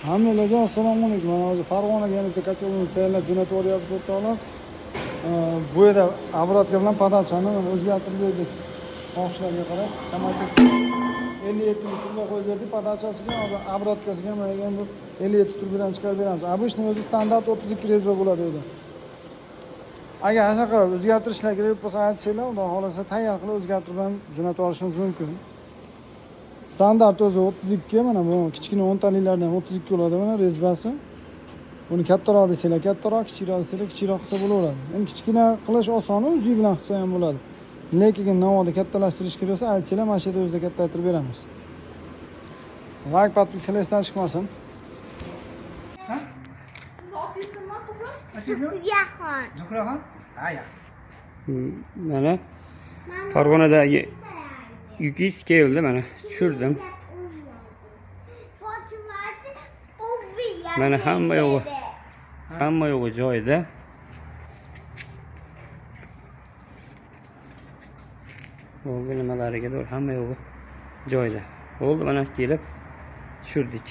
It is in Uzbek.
Hammalarga assalomu alaykum. Mana hozir Farg'onaga yana bitta kotelni tayyorlab jo'natib yuboryapmiz o'rtoqlar. Bu yerda obrotka bilan podachani o'zgartirib berdik. Xohishlarga qarab samolyot 57 turba qo'yib berdik. Podachasiga hozir obrotkasiga mana bu 57 turbadan chiqarib beramiz. Обычный o'zi standart 32 rezba bo'ladi edi. Agar anaqa o'zgartirishlar kerak bo'lsa aytsanglar, xudo xolasa tayyor qilib o'zgartirib ham jo'natib olishimiz mumkin. Standart o'zi 32, mana bu kichkina 10 taliklardan 32 bo'ladi mana rezbasi. Buni kattaroq desanglar kattaroq, kichikroq desanglar kichikroq qilsa bo'laveradi. Endi kichkina qilish oson, uzi bilan qilsa ham bo'ladi. Lekin navoda kattalashtirish kerak bo'lsa aytsanglar, mana shu yerda o'zida kattaytirib beramiz. Like, подписка esdan chiqmasin. Siz otingiz nima qizim? Zuhraxon. Zuhraxon? Ha, ya. Mana Farg'onadagi yukingiz keldi, mana tushirdim. Mana hamma yo'g'i joyida. Bo'ldi nimalariga hamma yo'g'i joyida. Bo'ldi, mana kelib tushirdik.